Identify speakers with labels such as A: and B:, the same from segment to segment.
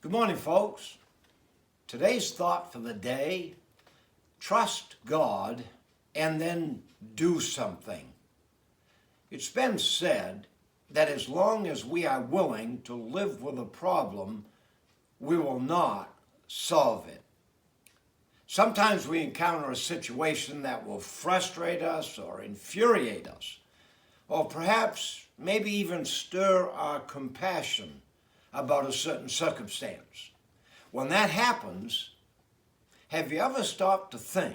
A: Good morning, folks. Today's thought for the day, trust God and then do something. It's been said that as long as we are willing to live with a problem, we will not solve it. Sometimes we encounter a situation that will frustrate us or infuriate us, or perhaps maybe even stir our compassion about a certain circumstance. When that happens, have you ever stopped to think,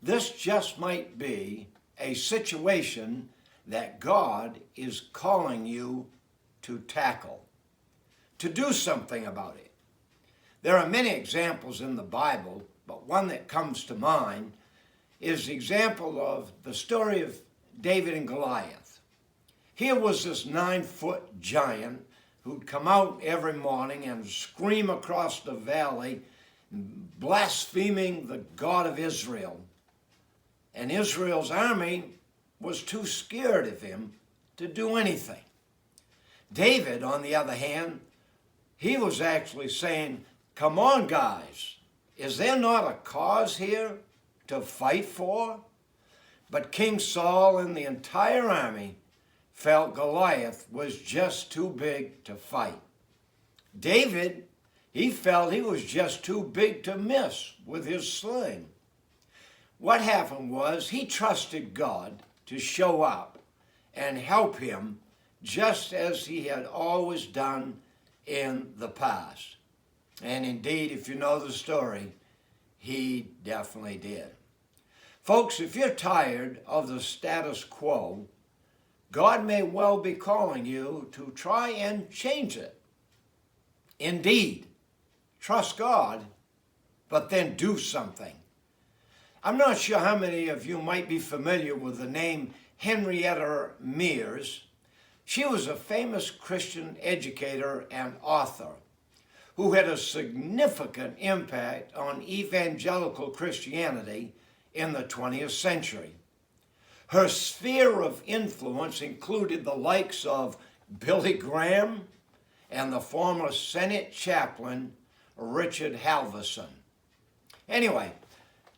A: this just might be a situation that God is calling you to tackle, to do something about it? There are many examples in the Bible, but one that comes to mind is the example of the story of David and Goliath. Here was this 9-foot giant who'd come out every morning and scream across the valley, blaspheming the God of Israel. And Israel's army was too scared of him to do anything. David, on the other hand, he was actually saying, come on, guys, is there not a cause here to fight for? But King Saul and the entire army felt Goliath was just too big to fight. David, he felt he was just too big to miss with his sling. What happened was he trusted God to show up and help him just as he had always done in the past. And indeed, if you know the story, he definitely did. Folks, if you're tired of the status quo, God may well be calling you to try and change it. Indeed, trust God, but then do something. I'm not sure how many of you might be familiar with the name Henrietta Mears. She was a famous Christian educator and author who had a significant impact on evangelical Christianity in the 20th century. Her sphere of influence included the likes of Billy Graham and the former Senate chaplain Richard Halverson. Anyway,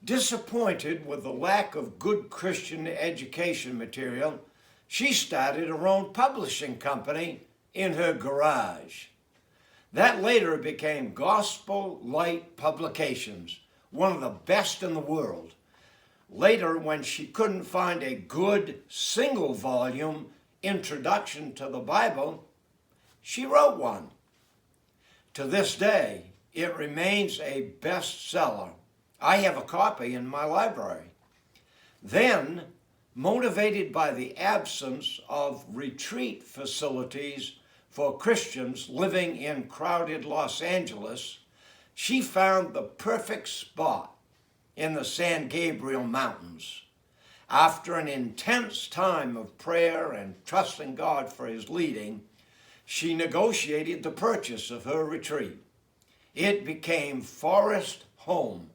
A: disappointed with the lack of good Christian education material, she started her own publishing company in her garage. That later became Gospel Light Publications, one of the best in the world. Later, when she couldn't find a good single-volume introduction to the Bible, she wrote one. To this day, it remains a bestseller. I have a copy in my library. Then, motivated by the absence of retreat facilities for Christians living in crowded Los Angeles, she found the perfect spot in the San Gabriel Mountains. After an intense time of prayer and trusting God for his leading, she negotiated the purchase of her retreat. It became Forest Home,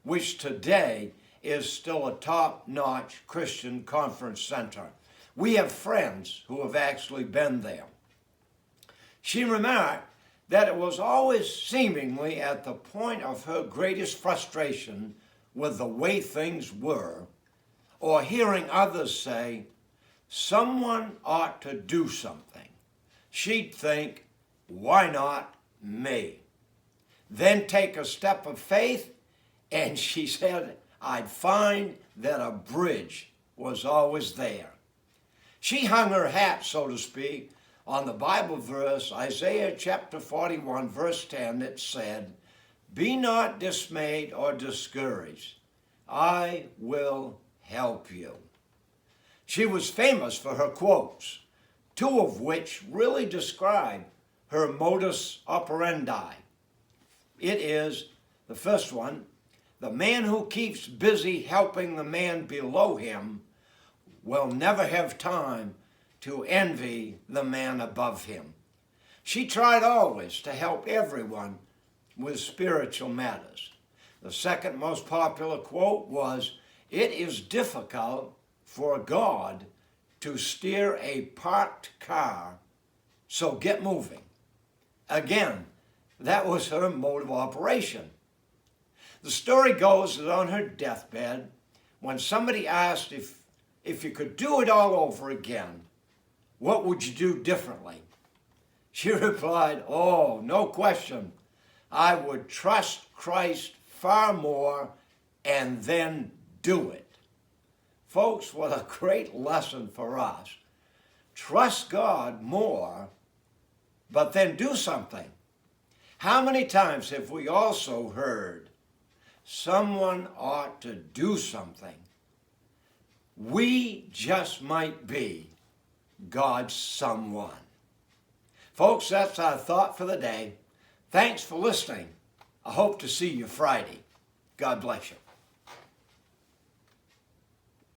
A: which today is still a top-notch Christian conference center. We have friends who have actually been there. She remarked that it was always seemingly at the point of her greatest frustration with the way things were, or hearing others say, someone ought to do something, she'd think, why not me? Then take a step of faith, and she said, I'd find that a bridge was always there. She hung her hat, so to speak, on the Bible verse, Isaiah chapter 41, verse 10, that said, be not dismayed or discouraged. I will help you. She was famous for her quotes, two of which really describe her modus operandi. It is, the first one, the man who keeps busy helping the man below him will never have time to envy the man above him. She tried always to help everyone with spiritual matters. The second most popular quote was, it is difficult for God to steer a parked car, so get moving. Again, That was her mode of operation. The story goes that on her deathbed, when somebody asked if you could do it all over again, what would you do differently? She replied, oh, no question. I would trust Christ far more and then do it. Folks, what a great lesson for us. Trust God more, but then do something. How many times have we also heard someone ought to do something? We just might be God's someone. Folks, that's our thought for the day. Thanks for listening. I hope to see you Friday. God bless you.